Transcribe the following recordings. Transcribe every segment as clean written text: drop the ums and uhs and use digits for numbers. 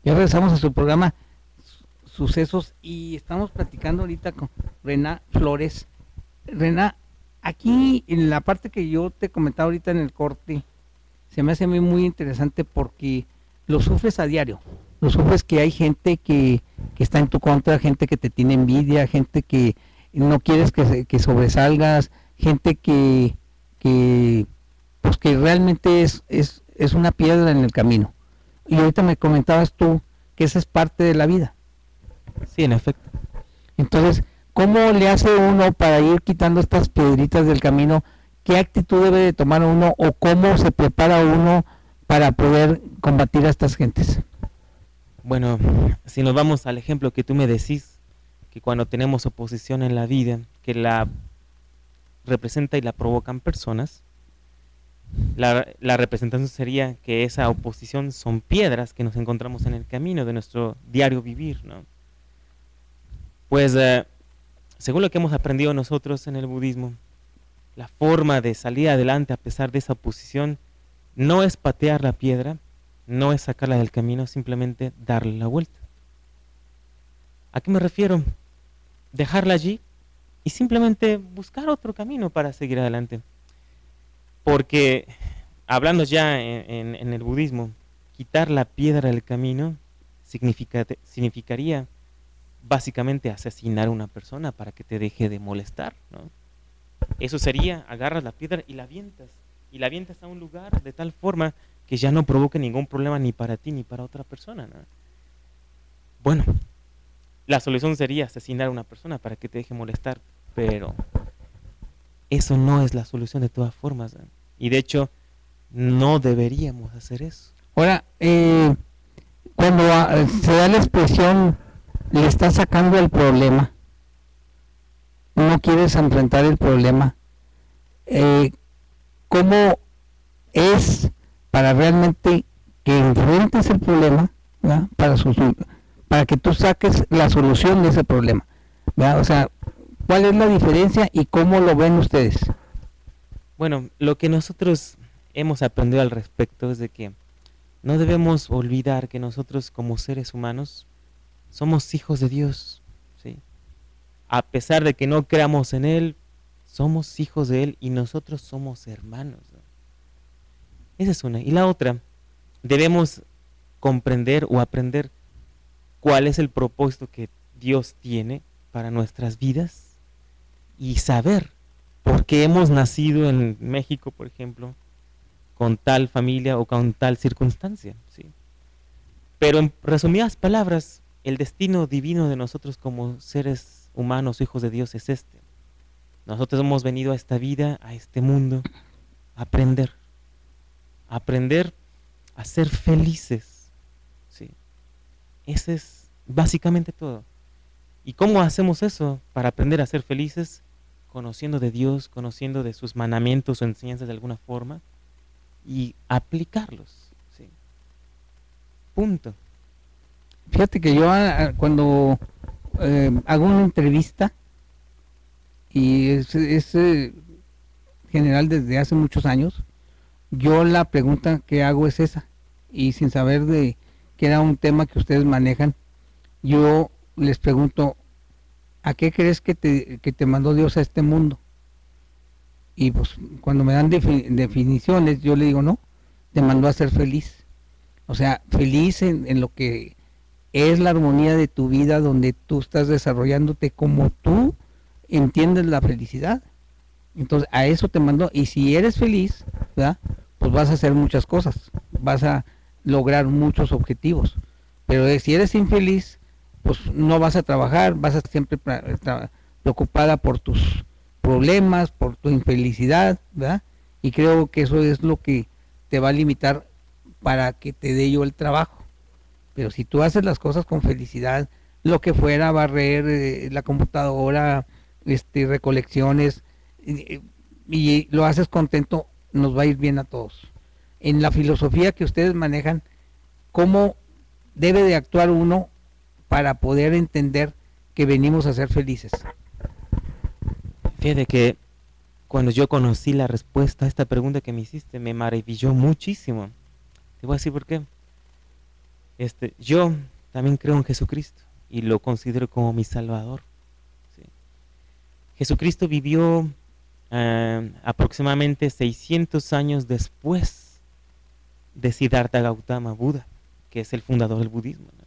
Ya regresamos a su programa Sucesos y estamos platicando ahorita con Rena Flores. Rena, aquí en la parte que yo te comentaba ahorita en el corte, se me hace a mí muy interesante porque lo sufres a diario. Lo sufres que hay gente que está en tu contra, gente que te tiene envidia, gente que no quieres que sobresalgas, gente pues que realmente es una piedra en el camino. Y ahorita me comentabas tú que esa es parte de la vida. Sí, en efecto. Entonces, ¿cómo le hace uno para ir quitando estas piedritas del camino? ¿Qué actitud debe de tomar uno o cómo se prepara uno para poder combatir a estas gentes? Bueno, si nos vamos al ejemplo que tú me decís, que cuando tenemos oposición en la vida, que la representa y la provocan personas, la representación sería que esa oposición son piedras que nos encontramos en el camino de nuestro diario vivir, ¿no? Pues, según lo que hemos aprendido nosotros en el budismo, la forma de salir adelante a pesar de esa oposición no es patear la piedra, no es sacarla del camino, simplemente darle la vuelta. ¿A qué me refiero? Dejarla allí y simplemente buscar otro camino para seguir adelante. Porque, hablando ya en el budismo, quitar la piedra del camino significaría básicamente asesinar a una persona para que te deje de molestar, ¿no? Eso sería, agarras la piedra y la avientas a un lugar de tal forma que ya no provoque ningún problema ni para ti ni para otra persona, ¿no? Bueno, la solución sería asesinar a una persona para que te deje molestar, pero eso no es la solución de todas formas, ¿no? Y de hecho, no deberíamos hacer eso. Ahora, cuando se da la expresión, le estás sacando el problema, no quieres enfrentar el problema, ¿cómo es para realmente que enfrentes el problema, ¿verdad? Para que tú saques la solución de ese problema, ¿verdad? O sea, ¿cuál es la diferencia y cómo lo ven ustedes? Bueno, lo que nosotros hemos aprendido al respecto es de que no debemos olvidar que nosotros como seres humanos somos hijos de Dios, ¿sí? A pesar de que no creamos en Él, somos hijos de Él y nosotros somos hermanos, ¿no? Esa es una. Y la otra, debemos comprender o aprender cuál es el propósito que Dios tiene para nuestras vidas y saber por qué hemos nacido en México, por ejemplo, con tal familia o con tal circunstancia, ¿sí? Pero en resumidas palabras, el destino divino de nosotros como seres humanos, hijos de Dios, es este. Nosotros hemos venido a esta vida, a este mundo, a aprender a ser felices, ¿sí? Ese es básicamente todo. ¿Y cómo hacemos eso para aprender a ser felices? Conociendo de Dios, conociendo de sus mandamientos o enseñanzas de alguna forma y aplicarlos, ¿sí? Punto. Fíjate que yo cuando hago una entrevista, y es general desde hace muchos años, yo la pregunta que hago es esa, y sin saber de que era un tema que ustedes manejan, yo les pregunto, ¿a qué crees que te mandó Dios a este mundo? Y pues cuando me dan definiciones, yo le digo, no, te mandó a ser feliz. O sea, feliz en lo que es la armonía de tu vida, donde tú estás desarrollándote como tú entiendes la felicidad. Entonces, a eso te mandó. Y si eres feliz, ¿verdad? Pues vas a hacer muchas cosas, vas a lograr muchos objetivos. Pero si eres infeliz, pues no vas a trabajar, vas a estar siempre preocupada por tus problemas, por tu infelicidad, ¿verdad? Y creo que eso es lo que te va a limitar para que te dé yo el trabajo. Pero si tú haces las cosas con felicidad, lo que fuera, barrer la computadora, recolecciones, y lo haces contento, nos va a ir bien a todos. En la filosofía que ustedes manejan, ¿cómo debe de actuar uno para poder entender que venimos a ser felices? Fíjate que cuando yo conocí la respuesta a esta pregunta que me hiciste, me maravilló muchísimo. Te voy a decir por qué. Yo también creo en Jesucristo y lo considero como mi Salvador. ¿Sí? Jesucristo vivió aproximadamente 600 años después de Siddhartha Gautama Buda, que es el fundador del budismo, ¿no?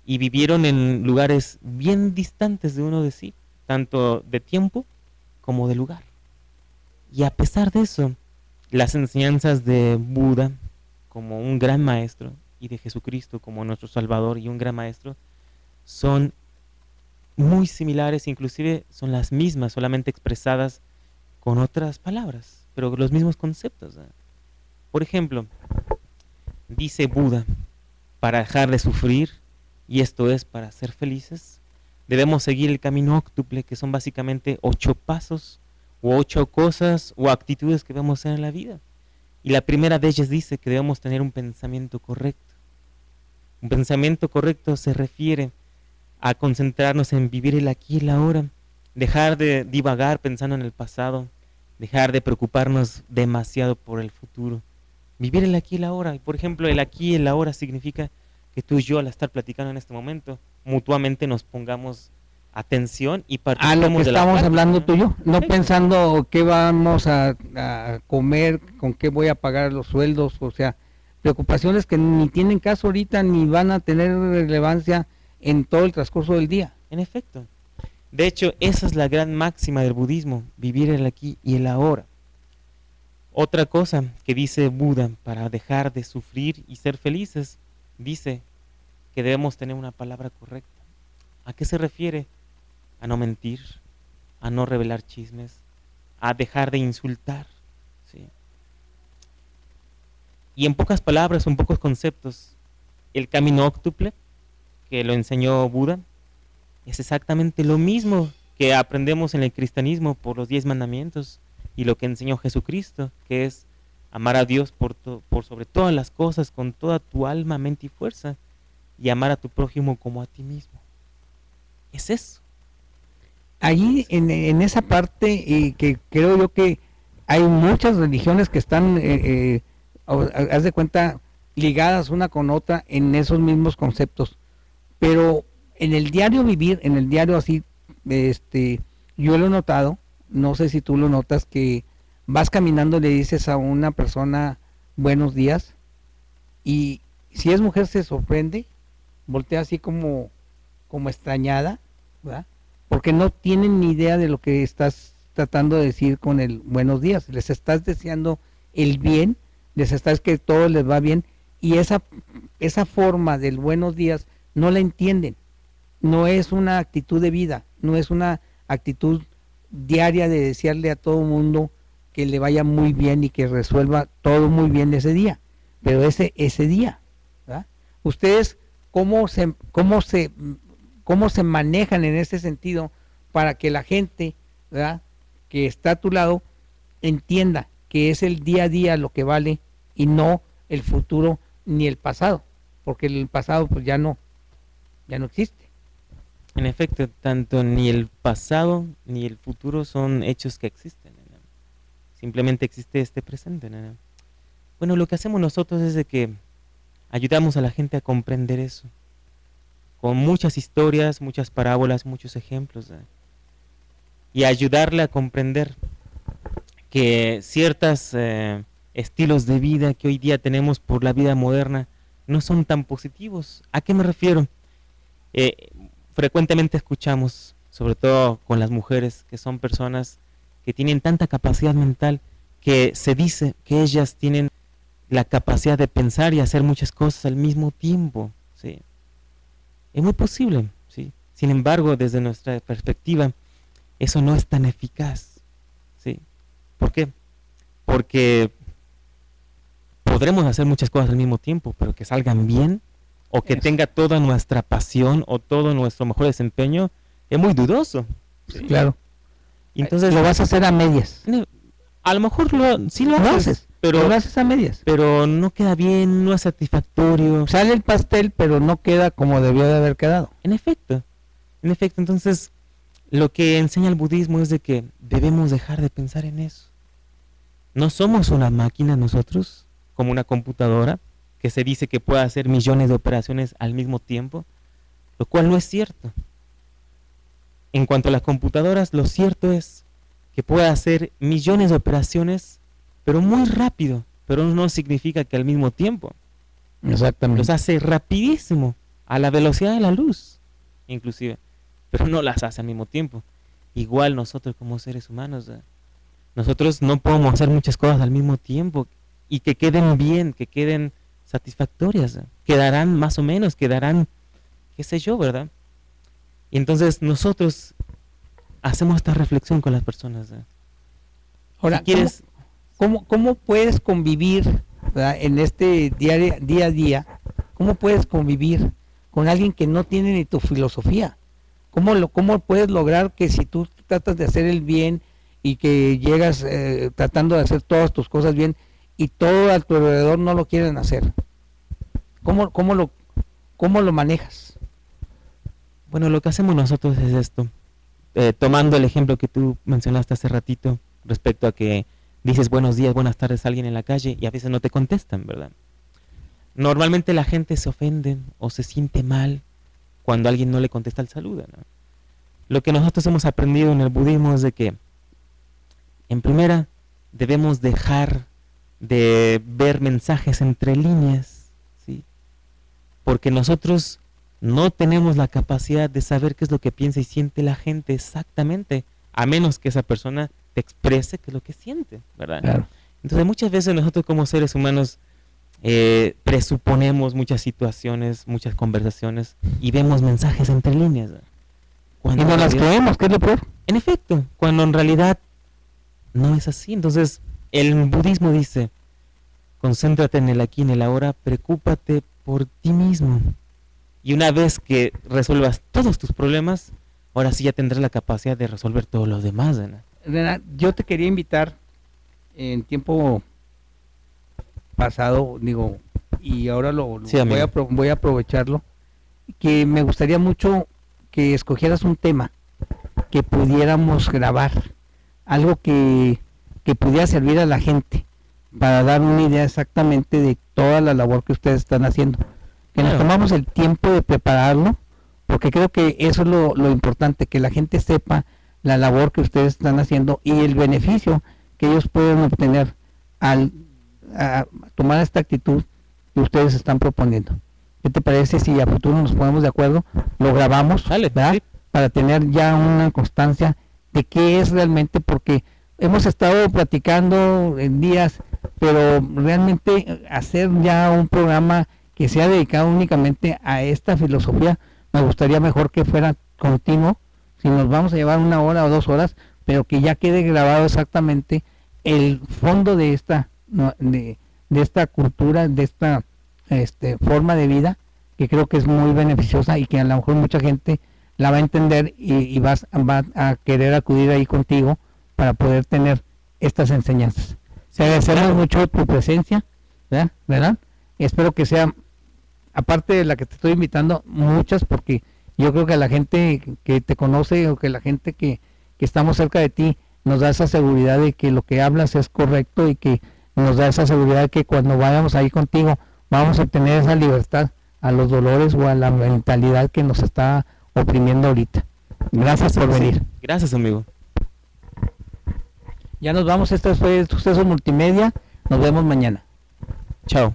Y vivieron en lugares bien distantes de uno de sí, tanto de tiempo como de lugar. Y a pesar de eso, las enseñanzas de Buda como un gran maestro y de Jesucristo como nuestro Salvador y un gran maestro son muy similares, inclusive son las mismas, solamente expresadas con otras palabras, pero los mismos conceptos, ¿eh? Por ejemplo, dice Buda, para dejar de sufrir, y esto es para ser felices, debemos seguir el camino óctuple, que son básicamente 8 pasos u 8 cosas o actitudes que debemos hacer en la vida. Y la primera de ellas dice que debemos tener un pensamiento correcto. Un pensamiento correcto se refiere a concentrarnos en vivir el aquí y el ahora, dejar de divagar pensando en el pasado, dejar de preocuparnos demasiado por el futuro, vivir el aquí y el ahora. Y por ejemplo, el aquí y el ahora significa que tú y yo, al estar platicando en este momento, mutuamente nos pongamos atención y participemos a lo que de la estamos plática, hablando ¿no? tú y yo, no Perfecto. pensando qué vamos a comer, con qué voy a pagar los sueldos, o sea, preocupaciones que ni tienen caso ahorita ni van a tener relevancia en todo el transcurso del día. En efecto. De hecho, esa es la gran máxima del budismo, vivir el aquí y el ahora. Otra cosa que dice Buda para dejar de sufrir y ser felices, dice que debemos tener una palabra correcta. ¿A qué se refiere? A no mentir, a no revelar chismes, a dejar de insultar, ¿sí? Y en pocas palabras, en pocos conceptos, el camino óctuple, que lo enseñó Buda, es exactamente lo mismo que aprendemos en el cristianismo por los 10 mandamientos y lo que enseñó Jesucristo, que es amar a Dios por sobre todas las cosas, con toda tu alma, mente y fuerza, y amar a tu prójimo como a ti mismo. Es eso. Ahí en esa parte que creo yo que hay muchas religiones que están, haz de cuenta, ligadas una con otra en esos mismos conceptos, pero en el diario vivir, en el diario así, yo lo he notado, no sé si tú lo notas, que vas caminando y le dices a una persona buenos días y si es mujer se sorprende, voltea así como extrañada, ¿verdad? Porque no tienen ni idea de lo que estás tratando de decir con el buenos días, les estás deseando el bien, les estás que todo les va bien y esa forma del buenos días no la entienden, no es una actitud de vida, no es una actitud diaria de desearle a todo el mundo que le vaya muy bien y que resuelva todo muy bien ese día, pero ese día, ¿verdad? Ustedes cómo se manejan en ese sentido para que la gente, ¿verdad?, que está a tu lado entienda que es el día a día lo que vale y no el futuro ni el pasado, porque el pasado pues ya no existe. En efecto, tanto ni el pasado ni el futuro son hechos que existen, ¿no? Simplemente existe este presente, ¿no? Bueno, lo que hacemos nosotros es de que ayudamos a la gente a comprender eso, con muchas historias, muchas parábolas, muchos ejemplos, ¿no? Y ayudarle a comprender que ciertos estilos de vida que hoy día tenemos por la vida moderna no son tan positivos. ¿A qué me refiero? Frecuentemente escuchamos, sobre todo con las mujeres, que son personas que tienen tanta capacidad mental que se dice que ellas tienen la capacidad de pensar y hacer muchas cosas al mismo tiempo, ¿sí? Es muy posible, ¿sí? Sin embargo, desde nuestra perspectiva, eso no es tan eficaz, ¿sí? ¿Por qué? Porque podremos hacer muchas cosas al mismo tiempo, pero que salgan bien o que tenga toda nuestra pasión o todo nuestro mejor desempeño es muy dudoso, ¿sí? Claro. Entonces lo vas a hacer a medias. A lo mejor sí lo haces, pero lo haces a medias. Pero no queda bien, no es satisfactorio. Sale el pastel, pero no queda como debió de haber quedado. En efecto, entonces lo que enseña el budismo es de que debemos dejar de pensar en eso. No somos una máquina nosotros, como una computadora, que se dice que puede hacer millones de operaciones al mismo tiempo, lo cual no es cierto. En cuanto a las computadoras, lo cierto es que puede hacer millones de operaciones, pero muy rápido, pero no significa que al mismo tiempo. Exactamente. Los hace rapidísimo, a la velocidad de la luz, inclusive, pero no las hace al mismo tiempo. Igual nosotros como seres humanos, nosotros no podemos hacer muchas cosas al mismo tiempo y que queden bien, que queden satisfactorias, quedarán más o menos, quedarán, qué sé yo, ¿verdad? Y entonces nosotros hacemos esta reflexión con las personas. Ahora, si quieres, ¿cómo puedes convivir, ¿verdad? En este día a día? ¿Cómo puedes convivir con alguien que no tiene ni tu filosofía? ¿Cómo puedes lograr que si tú tratas de hacer el bien y que llegas tratando de hacer todas tus cosas bien y todo a tu alrededor no lo quieren hacer? ¿Cómo lo manejas? bueno, lo que hacemos nosotros es esto. Tomando el ejemplo que tú mencionaste hace ratito respecto a que dices buenos días, buenas tardes a alguien en la calle y a veces no te contestan, ¿verdad? Normalmente la gente se ofende o se siente mal cuando alguien no le contesta el saludo, ¿no? Lo que nosotros hemos aprendido en el budismo es de que, en primera, debemos dejar de ver mensajes entre líneas, ¿sí? Porque nosotros no tenemos la capacidad de saber qué es lo que piensa y siente la gente exactamente, a menos que esa persona te exprese qué es lo que siente, ¿verdad? Claro. Entonces muchas veces nosotros como seres humanos presuponemos muchas situaciones, muchas conversaciones y vemos mensajes entre líneas, ¿verdad? Y no las creemos, ¿qué es lo peor? En efecto, cuando en realidad no es así. Entonces el budismo dice, concéntrate en el aquí y en el ahora, preocúpate por ti mismo. Y una vez que resuelvas todos tus problemas, ahora sí ya tendrás la capacidad de resolver todos los demás, ¿no? Yo te quería invitar en tiempo pasado, digo, y ahora Sí, voy a aprovecharlo, que me gustaría mucho que escogieras un tema que pudiéramos grabar, algo que pudiera servir a la gente para dar una idea exactamente de toda la labor que ustedes están haciendo. Que nos tomamos el tiempo de prepararlo, porque creo que eso es lo importante, que la gente sepa la labor que ustedes están haciendo y el beneficio que ellos pueden obtener al tomar esta actitud que ustedes están proponiendo. ¿Qué te parece si a futuro nos ponemos de acuerdo, lo grabamos, ¿verdad? Sí. Para tener ya una constancia de qué es realmente, porque hemos estado platicando en días, pero realmente hacer ya un programa que sea dedicado únicamente a esta filosofía, me gustaría mejor que fuera continuo, si nos vamos a llevar 1 hora o 2 horas, pero que ya quede grabado exactamente el fondo de esta cultura, de esta forma de vida, que creo que es muy beneficiosa y que a lo mejor mucha gente la va a entender y va a querer acudir ahí contigo para poder tener estas enseñanzas. Te agradecemos mucho tu presencia, ¿verdad? Y espero que sea, aparte de la que te estoy invitando, muchas, porque yo creo que a la gente que te conoce o que la gente que estamos cerca de ti nos da esa seguridad de que lo que hablas es correcto y que nos da esa seguridad de que cuando vayamos ahí contigo vamos a obtener esa libertad a los dolores o a la mentalidad que nos está oprimiendo ahorita. Gracias por venir. Gracias, amigo. Ya nos vamos, esto fue Suceso Multimedia, nos vemos mañana. Chao.